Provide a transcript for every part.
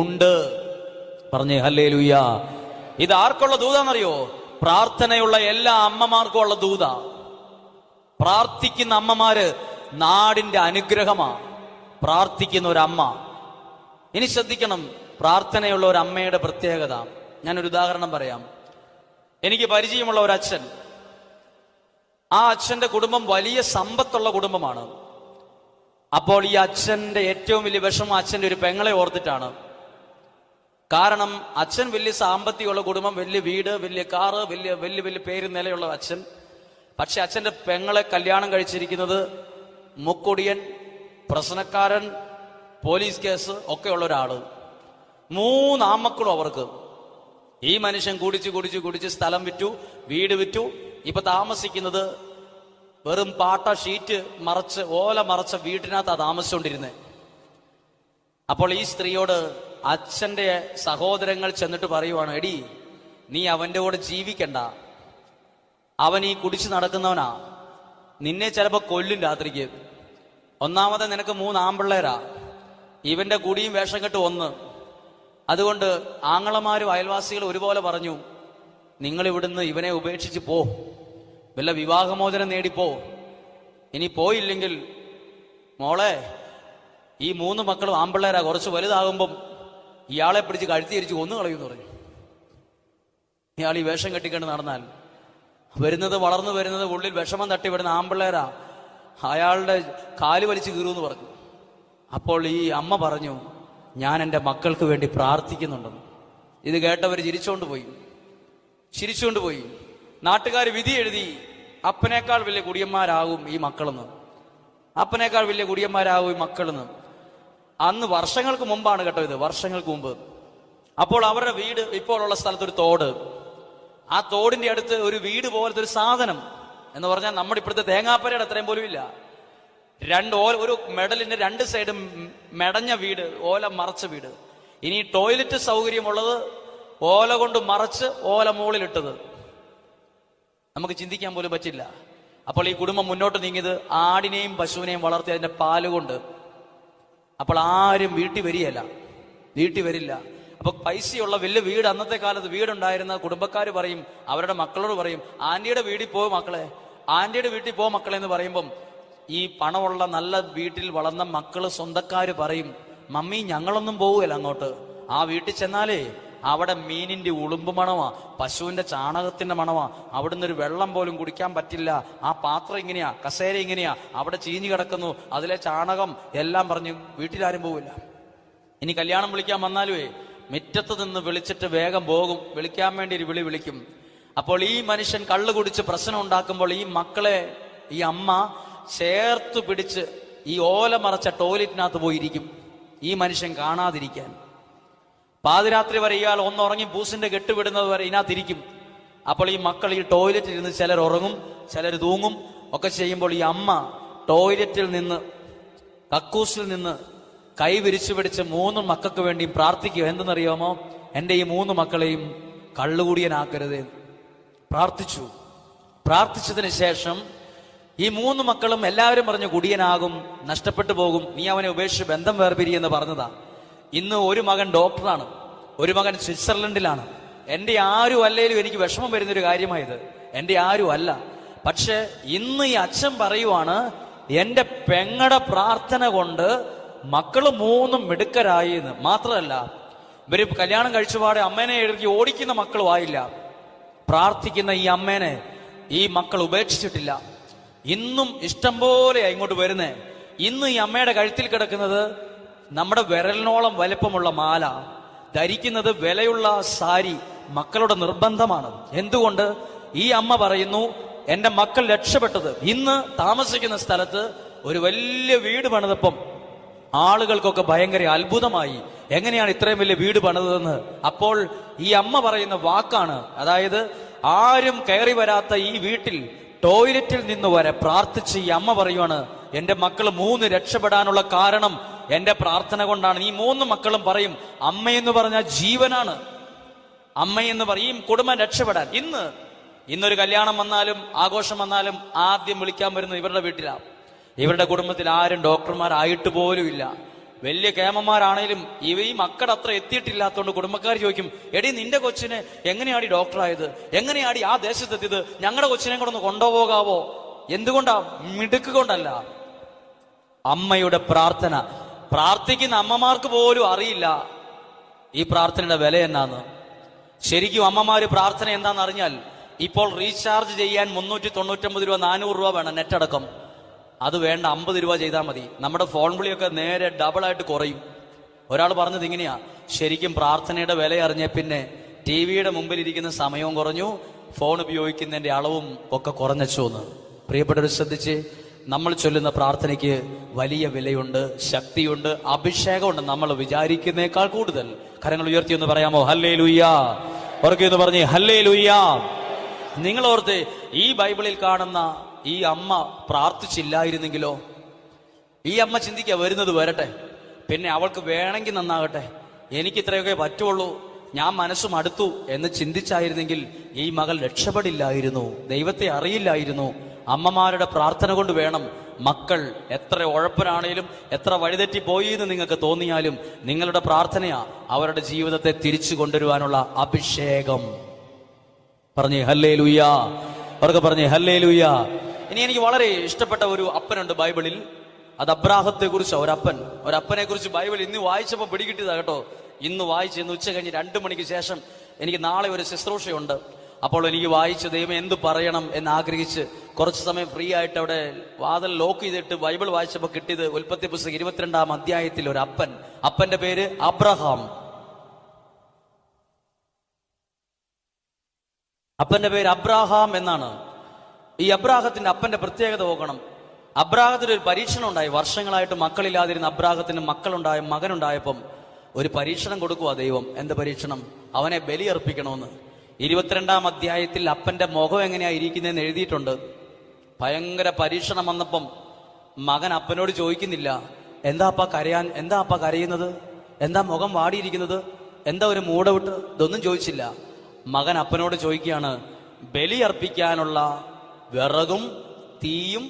ഉണ്ട്. പറഞ്ഞേ ഹല്ലേലൂയ. ഇത് ആർക്കുള്ള ദൂതാന്നറിയോ? പ്രാർത്ഥനയുള്ള എല്ലാ അമ്മമാർക്കും ഉള്ള ദൂത. പ്രാർത്ഥിക്കുന്ന അമ്മമാര് നാടിന്റെ അനുഗ്രഹമാ. പ്രാർത്ഥിക്കുന്ന ഒരമ്മ. ഇനി ശ്രദ്ധിക്കണം, പ്രാർത്ഥനയുള്ള ഒരു അമ്മയുടെ പ്രത്യേകത. ഞാനൊരു ഉദാഹരണം പറയാം. എനിക്ക് പരിചയമുള്ള ഒരു അച്ഛൻ, ആ അച്ഛന്റെ കുടുംബം വലിയ സമ്പത്തുള്ള കുടുംബമാണ്. അപ്പോൾ ഈ അച്ഛന്റെ ഏറ്റവും വലിയ വിഷമം അച്ഛന്റെ ഒരു പെങ്ങളെ ഓർത്തിട്ടാണ്. കാരണം അച്ഛൻ വലിയ സാമ്പത്തികമുള്ള കുടുംബം, വലിയ വീട്, വലിയ കാറ്, വലിയ വലിയ വലിയ പേര് നിലയുള്ള അച്ഛൻ. പക്ഷെ അച്ഛന്റെ പെങ്ങളെ കല്യാണം കഴിച്ചിരിക്കുന്നത് മുക്കൊടിയൻ, പ്രശ്നക്കാരൻ, പോലീസ് കേസ് ഒക്കെയുള്ള ഒരാള്. 3 ആൺമക്കളും അവർക്ക്. ഈ മനുഷ്യൻ കുടിച്ച് കുടിച്ച് കുടിച്ച് സ്ഥലം വിറ്റു, വീട് വിറ്റു. ഇപ്പൊ താമസിക്കുന്നത് വെറും പാട്ട ഷീറ്റ് മറച്ച്, ഓല മറച്ച വീട്ടിനകത്താ താമസിച്ചുകൊണ്ടിരുന്നത്. അപ്പോൾ ഈ സ്ത്രീയോട് അച്ഛന്റെ സഹോദരങ്ങൾ ചെന്നിട്ട് പറയുവാണ്, എടി നീ അവന്റെ കൂടെ ജീവിക്കണ്ട, അവൻ ഈ കുടിച്ച് നടക്കുന്നവനാ, നിന്നെ ചിലപ്പോ കൊല്ലും രാത്രിക്ക്. ഒന്നാമത് നിനക്ക് 3 ആൺപിള്ളേരാ, ഇവന്റെ കുടിയും വേഷം കെട്ട് 1. അതുകൊണ്ട് ആങ്ങളമാരും അയൽവാസികളും ഒരുപോലെ പറഞ്ഞു, നിങ്ങൾ ഇവിടുന്ന് ഇവനെ ഉപേക്ഷിച്ച് പോ, വല്ല വിവാഹമോചനം നേടിപ്പോ. ഇനി പോയില്ലെങ്കിൽ മോളെ, ഈ 3 മക്കളും ആൺപിള്ളേരാ, കുറച്ച് വലുതാകുമ്പം ഇയാളെ പിടിച്ച് കഴുത്തിരിച്ച് കൊന്നു കളയുമെന്ന് പറഞ്ഞു. ഇയാൾ ഈ വേഷം കെട്ടിക്കൊണ്ട് നടന്നാൽ വരുന്നത്, വളർന്നു വരുന്നത്, ഉള്ളിൽ വിഷമം തട്ടി വരുന്ന ആൺപിള്ളേരാ, അയാളുടെ കാല് വലിച്ചു കീറുമെന്ന് പറഞ്ഞു. അപ്പോൾ ഈ അമ്മ പറഞ്ഞു, ഞാൻ എൻ്റെ മക്കൾക്ക് വേണ്ടി പ്രാർത്ഥിക്കുന്നുണ്ടെന്ന്. ഇത് കേട്ടവർ ചിരിച്ചുകൊണ്ട് പോയി. നാട്ടുകാർ വിധി എഴുതി, അപ്പനേക്കാൾ വലിയ കുടിയന്മാരാകും ഈ മക്കളെന്ന്. അപ്പനേക്കാൾ വലിയ കുടിയന്മാരാകും ഈ മക്കളെന്ന്. അന്ന് വർഷങ്ങൾക്ക് മുമ്പാണ് കേട്ടോ ഇത്, വർഷങ്ങൾക്ക് മുമ്പ്. അപ്പോൾ അവരുടെ വീട് ഇപ്പോഴുള്ള സ്ഥലത്തൊരു തോട്, ആ തോടിന്റെ അടുത്ത് ഒരു വീട് പോലത്തെ ഒരു സാധനം, എന്ന് പറഞ്ഞാൽ നമ്മുടെ ഇപ്പോഴത്തെ തേങ്ങാപ്പരയുടെ അത്രയും പോലും ഇല്ല. ഒരു മെഡലിന്റെ 2 സൈഡും മെടഞ്ഞ വീട്, ഓല മറച്ച വീട്. ഇനി ടോയ്ലറ്റ് സൗകര്യമുള്ളത് ഓല കൊണ്ട് മറച്ച് ഓല മുകളിലിട്ടത്. നമുക്ക് ചിന്തിക്കാൻ പോലും പറ്റില്ല. അപ്പോൾ ഈ കുടുംബം മുന്നോട്ട് നീങ്ങിയത് ആടിനെയും പശുവിനെയും വളർത്തി അതിന്റെ പാല് കൊണ്ട്. അപ്പോൾ ആരും വീട്ടിൽ വരില്ല. അപ്പൊ പൈസയുള്ള വലിയ വീട്, അന്നത്തെ കാലത്ത് വീടുണ്ടായിരുന്ന കുടുംബക്കാർ പറയും, അവരുടെ മക്കളോട് പറയും, ആന്റിയുടെ വീട്ടിൽ പോ മക്കളെ, ആന്റിയുടെ വീട്ടിൽ പോ മക്കളെ എന്ന് പറയുമ്പം ഈ പണമുള്ള നല്ല വീട്ടിൽ വളർന്ന മക്കള്, സ്വന്തക്കാര് പറയും, മമ്മി ഞങ്ങളൊന്നും പോവുകയല്ല അങ്ങോട്ട്. ആ വീട്ടിൽ ചെന്നാലേ അവിടെ മീനിന്റെ ഉളുമ്പ് മണമാ, പശുവിന്റെ ചാണകത്തിന്റെ മണമാ, അവിടുന്ന് ഒരു വെള്ളം പോലും കുടിക്കാൻ പറ്റില്ല, ആ പാത്രം ഇങ്ങനെയാ, കസേര ഇങ്ങനെയാ, അവിടെ ചീഞ്ഞു കിടക്കുന്നു, അതിലെ ചാണകം എല്ലാം പറഞ്ഞു വീട്ടിലാരും പോവില്ല. ഇനി കല്യാണം വിളിക്കാൻ വന്നാലുവേ മുറ്റത്ത് നിന്ന് വിളിച്ചിട്ട് വേഗം പോകും, വിളിക്കാൻ വേണ്ടി ഒരു വിളിക്കും. അപ്പോൾ ഈ മനുഷ്യൻ കള്ളു കുടിച്ച് പ്രശ്നം ഉണ്ടാക്കുമ്പോൾ ഈ മക്കളെ ഈ അമ്മ ചേർത്ത് പിടിച്ച് ഈ ഓല മറച്ച ടോയ്ലറ്റിനകത്ത് പോയിരിക്കും, ഈ മനുഷ്യൻ കാണാതിരിക്കാൻ. പാതിരാത്രി വരെ ഇയാൾ ഒന്നുറങ്ങി പൂസിന്റെ കെട്ടുവിടുന്നത് വരെ ഇതിനകത്തിരിക്കും. അപ്പോൾ ഈ മക്കൾ ഈ ടോയ്ലറ്റിൽ ഇരുന്ന് ചിലർ ഉറങ്ങും, ചിലർ തൂങ്ങും ഒക്കെ ചെയ്യുമ്പോൾ ഈ അമ്മ ടോയ്ലറ്റിൽ നിന്ന്, കക്കൂസിൽ നിന്ന് കൈ വിരിച്ചു പിടിച്ച് 3 മക്കൾക്ക് വേണ്ടിയും പ്രാർത്ഥിക്കുക. എന്തെന്നറിയാമോ? എൻ്റെ ഈ 3 മക്കളെയും കള്ളുകൂടിയനാക്കരുത്. പ്രാർത്ഥിച്ചതിന് ശേഷം ഈ 3 മക്കളും എല്ലാവരും പറഞ്ഞു, കുടിയനാകും, നഷ്ടപ്പെട്ടു പോകും, നീ അവനെ ഉപേക്ഷിച്ച് ബന്ധം വേർപിരിയെന്ന് പറഞ്ഞതാ. ഇന്ന് ഒരു മകൻ ഡോക്ടറാണ്, ഒരു മകൻ സ്വിറ്റ്സർലൻഡിലാണ്. എൻ്റെ ആരും അല്ലേലും എനിക്ക് വിഷമം വരുന്നൊരു കാര്യമായത്, എൻ്റെ ആരും അല്ല. പക്ഷെ ഇന്ന് ഈ അച്ഛൻ പറയുവാണ്, എൻ്റെ പെങ്ങടെ പ്രാർത്ഥന കൊണ്ട് മക്കള് 3 മിടുക്കരായി എന്ന്. മാത്രമല്ല, ഇവര് കല്യാണം കഴിച്ചുപാടെ അമ്മേനെ എഴുതി ഓടിക്കുന്ന മക്കളും ആയില്ല. പ്രാർത്ഥിക്കുന്ന ഈ അമ്മേനെ ഈ മക്കൾ ഉപേക്ഷിച്ചിട്ടില്ല. ഇന്നും ഇഷ്ടം പോലെ ഇങ്ങോട്ട് വരുന്നേ. ഇന്ന് ഈ അമ്മയുടെ കഴുത്തിൽ കിടക്കുന്നത് നമ്മുടെ വിരലിനോളം വലിപ്പമുള്ള മാല, ധരിക്കുന്നത് വിലയുള്ള സാരി മക്കളുടെ നിർബന്ധമാണ്. എന്തുകൊണ്ട്? ഈ അമ്മ പറയുന്നു, എൻ്റെ മക്കൾ രക്ഷപ്പെട്ടത്. ഇന്ന് താമസിക്കുന്ന സ്ഥലത്ത് ഒരു വലിയ വീട് പണിതപ്പം ആളുകൾക്കൊക്കെ ഭയങ്കര അത്ഭുതമായി, എങ്ങനെയാണ് ഇത്രയും വലിയ വീട് പണിതതെന്ന്. അപ്പോൾ ഈ അമ്മ പറയുന്ന വാക്കാണ്, അതായത് ആരും കയറി വരാത്ത ഈ വീട്ടിൽ ടോയ്ലറ്റിൽ നിന്ന് വരെ പ്രാർത്ഥിച്ച് ഈ അമ്മ പറയുവാണ്, എൻ്റെ മക്കൾ 3 രക്ഷപ്പെടാനുള്ള കാരണം എൻ്റെ പ്രാർത്ഥന കൊണ്ടാണ്. ഈ 3 മക്കളും പറയും, അമ്മയെന്ന് പറഞ്ഞാൽ ജീവനാണ്, അമ്മയെന്ന് പറയും കുടുംബം രക്ഷപ്പെടാൻ. ഇന്നൊരു കല്യാണം വന്നാലും ആഘോഷം വന്നാലും ആദ്യം വിളിക്കാൻ വരുന്നത് ഇവരുടെ വീട്ടിലാണ്. ഇവരുടെ കുടുംബത്തിൽ ആരും ഡോക്ടർമാരായിട്ട് പോലും ഇല്ല. വലിയ കേമന്മാരാണേലും ഈ മക്കളുടെ അത്ര എത്തിയിട്ടില്ലാത്തതുകൊണ്ട് കുടുംബക്കാർ ചോദിക്കും, എടി നിന്റെ കൊച്ചിന് എങ്ങനെയാടി ഡോക്ടറായത്, എങ്ങനെയാടി ആ ദേശത്തെത്തിയത്, ഞങ്ങളുടെ കൊച്ചിനെ കൂടെ ഒന്ന് കൊണ്ടുപോകാവോ? എന്തുകൊണ്ടാ? മിടുക്ക് കൊണ്ടല്ല. അമ്മയുടെ പ്രാർത്ഥന. പ്രാർത്ഥിക്കുന്ന അമ്മമാർക്ക് പോലും അറിയില്ല ഈ പ്രാർത്ഥനയുടെ വില എന്നാന്ന്. ശരിക്കും അമ്മമാര് പ്രാർത്ഥന എന്താണെന്ന് അറിഞ്ഞാൽ, ഇപ്പോൾ റീചാർജ് ചെയ്യാൻ 399 രൂപ 400 രൂപ വേണം നെറ്റ് അടക്കം. അത് വേണ്ട, 50 രൂപ ചെയ്താൽ മതി. നമ്മുടെ ഫോൺ വിളിയൊക്കെ നേരെ ഡബിളായിട്ട് കുറയും. ഒരാൾ പറഞ്ഞത് ഇങ്ങനെയാ, ശരിക്കും പ്രാർത്ഥനയുടെ വില അറിഞ്ഞ പിന്നെ TV-യുടെ മുമ്പിൽ ഇരിക്കുന്ന സമയവും കുറഞ്ഞു, ഫോൺ ഉപയോഗിക്കുന്നതിന്റെ അളവും ഒക്കെ കുറഞ്ഞുവെന്ന്. പ്രിയപ്പെട്ടവർ ശ്രദ്ധിച്ച്, നമ്മൾ ചൊല്ലുന്ന പ്രാർത്ഥനയ്ക്ക് വലിയ വിലയുണ്ട്, ശക്തിയുണ്ട്, അഭിഷേകമുണ്ട്, നമ്മൾ വിചാരിക്കുന്നേക്കാൾ കൂടുതൽ. കരങ്ങൾ ഉയർത്തി എന്ന് പറയാമോ? ഹല്ലേലൂയാ. ഉറക്കെ എന്ന് പറഞ്ഞേ ഹല്ലേലൂയാ. നിങ്ങൾ ഓർത്ത്, ഈ ബൈബിളിൽ കാണുന്ന ഈ അമ്മ പ്രാർത്ഥിച്ചില്ലായിരുന്നെങ്കിലോ? ഈ അമ്മ ചിന്തിക്കുക, വരുന്നത് വരട്ടെ, പിന്നെ അവൾക്ക് വേണമെങ്കിൽ നന്നാകട്ടെ, എനിക്ക് ഇത്രയൊക്കെ പറ്റുള്ളൂ, ഞാൻ മനസ്സും അടുത്തു എന്ന് ചിന്തിച്ചായിരുന്നെങ്കിൽ ഈ മകൾ രക്ഷപ്പെടില്ലായിരുന്നു, ദൈവത്തെ അറിയില്ലായിരുന്നു. അമ്മമാരുടെ പ്രാർത്ഥന കൊണ്ട് വേണം. മക്കൾ എത്ര ഉഴപ്പനാണേലും എത്ര വഴിതെറ്റി പോയി എന്ന് നിങ്ങൾക്ക് തോന്നിയാലും നിങ്ങളുടെ പ്രാർത്ഥനയാ അവരുടെ ജീവിതത്തെ തിരിച്ചു കൊണ്ടുവരുവാനുള്ള അഭിഷേകം. പറഞ്ഞേ ഹല്ലേലൂയാ. അവർക്ക് പറഞ്ഞേ ഹല്ലേലൂയാ. ഇനി എനിക്ക് വളരെ ഇഷ്ടപ്പെട്ട ഒരു അപ്പനുണ്ട് ബൈബിളിൽ. അത് അബ്രാഹത്തെ കുറിച്ച്. ഒരപ്പനെ കുറിച്ച് ബൈബിൾ ഇന്ന് വായിച്ചപ്പോൾ പിടികിട്ടിയതാ കേട്ടോ. ഇന്ന് വായിച്ച്, ഇന്ന് ഉച്ച കഴിഞ്ഞ് 2 മണിക്ക് ശേഷം എനിക്ക് നാളെ ഒരു ശുശ്രൂഷയുണ്ട്. അപ്പോൾ എനിക്ക് വായിച്ച് ദൈവം എന്ത് പറയണം എന്ന് ആഗ്രഹിച്ച് കുറച്ച് സമയം ഫ്രീ ആയിട്ട് അവിടെ വാതിൽ ലോക്ക് ചെയ്തിട്ട് ബൈബിൾ വായിച്ചപ്പോൾ കിട്ടിയത് ഉൽപ്പത്തി പുസ്തകം 22-ാം അധ്യായത്തിൽ ഒരു അപ്പന്റെ പേര് അബ്രഹാം. അപ്പന്റെ പേര് അബ്രാഹാം എന്നാണ്. ഈ അബ്രാഹത്തിന്റെ അപ്പന്റെ പ്രത്യേകത നോക്കണം. അബ്രാഹത്തിന് ഒരു പരീക്ഷണം ഉണ്ടായി. വർഷങ്ങളായിട്ട് മക്കളില്ലാതിരുന്ന അബ്രാഹത്തിന് മകനുണ്ടായപ്പം ഒരു പരീക്ഷണം കൊടുക്കുക ദൈവം. എന്ത് പരീക്ഷണം? അവനെ ബലിയർപ്പിക്കണമെന്ന്. 22-ാം അധ്യായത്തിൽ അപ്പന്റെ മുഖം എങ്ങനെയാ ഇരിക്കുന്നതെന്ന് എഴുതിയിട്ടുണ്ട്. ഭയങ്കര പരീക്ഷണം വന്നപ്പം മകൻ അപ്പനോട് ചോദിക്കുന്നില്ല, എന്താ അപ്പ കരയുന്നത്, എന്താ മുഖം വാടിയിരിക്കുന്നത്, എന്താ ഒരു മൂടവിട്ട്, ഇതൊന്നും ചോദിച്ചില്ല. മകൻ അപ്പനോട് ചോദിക്കുകയാണ്, ബലിയർപ്പിക്കാനുള്ള വിറകും തീയും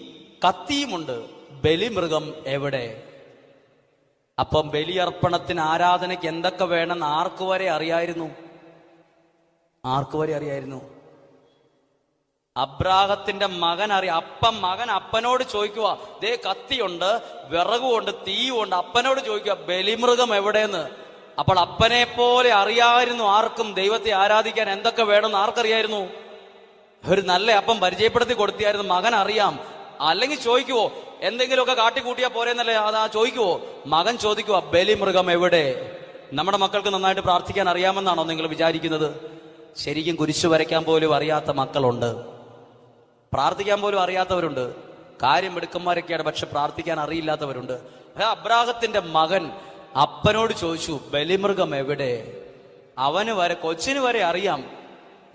കത്തിയുമുണ്ട്, ബലിമൃഗം എവിടെ? അപ്പം ബലിയർപ്പണത്തിന്, ആരാധനയ്ക്ക് എന്തൊക്കെ വേണമെന്ന് ആർക്കു വരെ അറിയായിരുന്നു? അബ്രാഹത്തിന്റെ മകൻ മകൻ അപ്പനോട് ചോദിക്കുക, ദേ കത്തിയുണ്ട്, വിറകുമുണ്ട്, തീയുമുണ്ട്. അപ്പനോട് ചോദിക്കുക ബലിമൃഗം എവിടെയെന്ന്. അപ്പോൾ അപ്പനെ പോലെ അറിയായിരുന്നു ആർക്കും ദൈവത്തെ ആരാധിക്കാൻ എന്തൊക്കെ വേണമെന്ന് ആർക്കറിയായിരുന്നു? ഒരു നല്ല അപ്പം പരിചയപ്പെടുത്തി കൊടുത്തിയായിരുന്നു. മകൻ അറിയാം. അല്ലെങ്കിൽ ചോദിക്കുവോ, എന്തെങ്കിലുമൊക്കെ കാട്ടിക്കൂട്ടിയാ പോരെന്നല്ലേ അതാ ചോദിക്കുവോ? മകൻ ചോദിക്കുവോ ബലിമൃഗം എവിടെ? നമ്മുടെ മക്കൾക്ക് നന്നായിട്ട് പ്രാർത്ഥിക്കാൻ അറിയാമെന്നാണോ നിങ്ങൾ വിചാരിക്കുന്നത്? ശരിക്കും കുരിശു വരയ്ക്കാൻ പോലും അറിയാത്ത മക്കളുണ്ട്, പ്രാർത്ഥിക്കാൻ പോലും അറിയാത്തവരുണ്ട്. കാര്യം മിടുക്കന്മാരൊക്കെയാണ്, പക്ഷെ പ്രാർത്ഥിക്കാൻ അറിയില്ലാത്തവരുണ്ട്. അബ്രാഹത്തിന്റെ മകൻ അപ്പനോട് ചോദിച്ചു ബലിമൃഗം എവിടെ? കൊച്ചിന് വരെ അറിയാം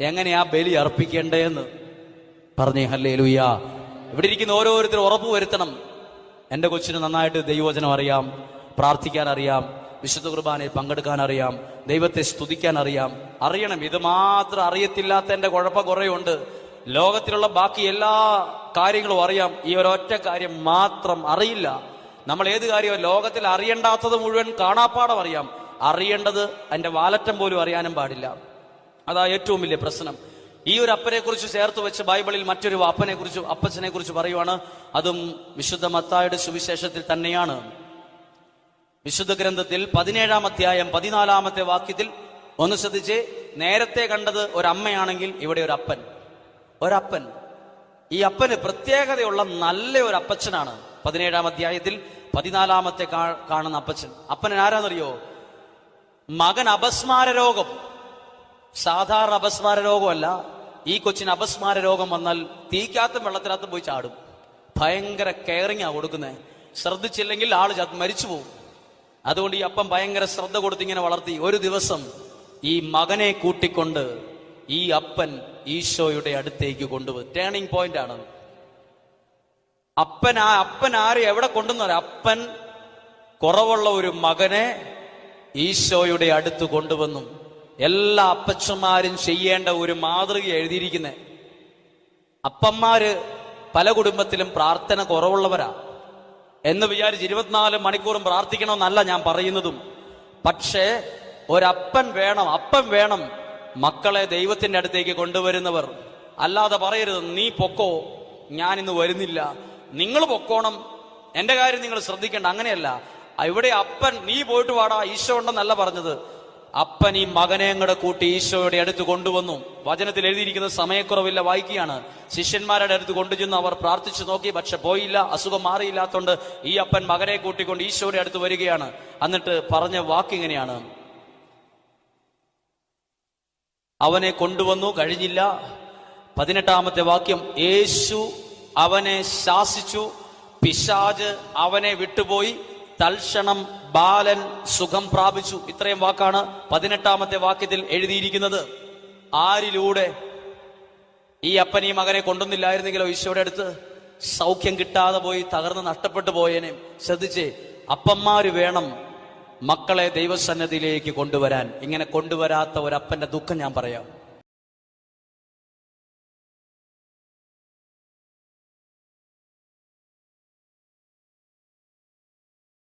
എങ്ങനെയാ ബലി അർപ്പിക്കേണ്ടതെന്ന്. പറഞ്ഞേ ഹല്ലേലൂയാ. ഇവിടെ ഇരിക്കുന്ന ഓരോരുത്തരും ഉറപ്പ് വരുത്തണം, എന്റെ കൊച്ചിന് നന്നായിട്ട് ദൈവവചനം അറിയാം, പ്രാർത്ഥിക്കാൻ അറിയാം, വിശുദ്ധ കുർബാനയിൽ പങ്കെടുക്കാൻ അറിയാം, ദൈവത്തെ സ്തുതിക്കാൻ അറിയണം. ഇത് മാത്രം അറിയത്തില്ലാത്ത എന്റെ കുഴപ്പം കുറേയുണ്ട്. ലോകത്തിലുള്ള ബാക്കി എല്ലാ കാര്യങ്ങളും അറിയാം, ഈ ഒരൊറ്റ കാര്യം മാത്രം അറിയില്ല. നമ്മൾ ഏത് കാര്യവും ലോകത്തിൽ അറിയണ്ടാത്തത് മുഴുവൻ കാണാപ്പാടം അറിയാം, അറിയേണ്ടത് അതിന്റെ വാലറ്റം പോലും അറിയാനും പാടില്ല. അതാ ഏറ്റവും വലിയ പ്രശ്നം. ഈ ഒരു അപ്പനെ കുറിച്ച് ചേർത്ത് വെച്ച് ബൈബിളിൽ മറ്റൊരു അപ്പച്ചനെ കുറിച്ച് പറയുവാണ്. അതും വിശുദ്ധ മത്തായിയുടെ സുവിശേഷത്തിൽ തന്നെയാണ്. വിശുദ്ധ ഗ്രന്ഥത്തിൽ 17-ാം അധ്യായം 14-ാമത്തെ വാക്യത്തിൽ ഒന്ന് ശ്രദ്ധിച്ച്, നേരത്തെ കണ്ടത് ഒരമ്മയാണെങ്കിൽ ഇവിടെ ഒരപ്പൻ. ഈ അപ്പന് പ്രത്യേകതയുള്ള നല്ല ഒരു അപ്പച്ചനാണ്. 17-ാം അധ്യായത്തിൽ 14-ാമത്തെ കാണുന്ന അപ്പൻ ആരാന്നറിയോ? മകൻ അപസ്മാര രോഗം, സാധാരണ അപസ്മാര രോഗമല്ല. ഈ കൊച്ചിന് അപസ്മാര രോഗം വന്നാൽ തീക്കാത്ത വെള്ളത്തിനകത്ത് പോയി ചാടും. ഭയങ്കര കെയറിങ്ങാ കൊടുക്കുന്നത്. ശ്രദ്ധിച്ചില്ലെങ്കിൽ ആള് മരിച്ചു പോകും. അതുകൊണ്ട് ഈ അപ്പം ഭയങ്കര ശ്രദ്ധ കൊടുത്ത് ഇങ്ങനെ വളർത്തി. ഒരു ദിവസം ഈ മകനെ കൂട്ടിക്കൊണ്ട് ഈ അപ്പൻ ഈശോയുടെ അടുത്തേക്ക് കൊണ്ടുപോയി. ടേണിംഗ് പോയിന്റ് ആണ്. അപ്പൻ ആരെ എവിടെ കൊണ്ടുവന്ന? അപ്പൻ കുറവുള്ള ഒരു മകനെ ഈശോയുടെ അടുത്ത് കൊണ്ടുവന്നു. എല്ലാ അപ്പച്ചന്മാരും ചെയ്യേണ്ട ഒരു മാതൃക എന്ന് വിചാരിച്ച് 24 മണിക്കൂറും പ്രാർത്ഥിക്കണമെന്നല്ല ഞാൻ പറയുന്നതും. പക്ഷേ ഒരപ്പൻ വേണം, അപ്പൻ വേണം മക്കളെ ദൈവത്തിന്റെ അടുത്തേക്ക് കൊണ്ടുവരുന്നവർ. അല്ലാതെ പറയരുത്, നീ പൊക്കോ, ഞാൻ ഇന്ന് വരുന്നില്ല, നിങ്ങൾ പൊക്കോണം, എന്റെ കാര്യം നിങ്ങൾ ശ്രദ്ധിക്കേണ്ട. അങ്ങനെയല്ല. ഇവിടെ അപ്പൻ നീ പോയിട്ട് വാടാ, ഈശോ ഉണ്ടെന്നല്ല പറഞ്ഞത്. അപ്പൻ ഈ മകനെ അങ്ങടെ കൂട്ടി ഈശോയുടെ അടുത്ത് കൊണ്ടുവന്നു. വചനത്തിൽ എഴുതിയിരിക്കുന്ന സമയക്കുറവില്ല, വായിക്കുകയാണ്. ശിഷ്യന്മാരുടെ അടുത്ത് കൊണ്ടുചെന്ന് അവർ പ്രാർത്ഥിച്ചു നോക്കി, പക്ഷെ പോയില്ല, അസുഖം മാറിയില്ലാത്തോണ്ട് ഈ അപ്പൻ മകനെ കൂട്ടിക്കൊണ്ട് ഈശോയുടെ അടുത്ത് വരികയാണ്. എന്നിട്ട് പറഞ്ഞ വാക്കിങ്ങനെയാണ്, അവനെ കൊണ്ടുവന്നു, കഴിഞ്ഞില്ല. 18-ാമത്തെ വാക്യം, യേശു അവനെ ശാസിച്ചു, പിശാച് അവനെ വിട്ടുപോയി, തൽക്ഷണം ബാലൻ സുഖം പ്രാപിച്ചു. ഇത്രയും വാക്കാണ് 18-ാമത്തെ വാക്യത്തിൽ എഴുതിയിരിക്കുന്നത്. ആരിലൂടെ? ഈ അപ്പൻ ഈ മകനെ കൊണ്ടുവന്നില്ലായിരുന്നെങ്കിലോ ഈശോയുടെ അടുത്ത് സൗഖ്യം കിട്ടാതെ പോയി തകർന്ന് നഷ്ടപ്പെട്ടു പോയേനെ. ശ്രദ്ധിച്ചേ, അപ്പന്മാര് വേണം മക്കളെ ദൈവസന്നിധിയിലേക്ക് കൊണ്ടുവരാൻ. ഇങ്ങനെ കൊണ്ടുവരാത്ത ഒരപ്പന്റെ ദുഃഖം ഞാൻ പറയാം.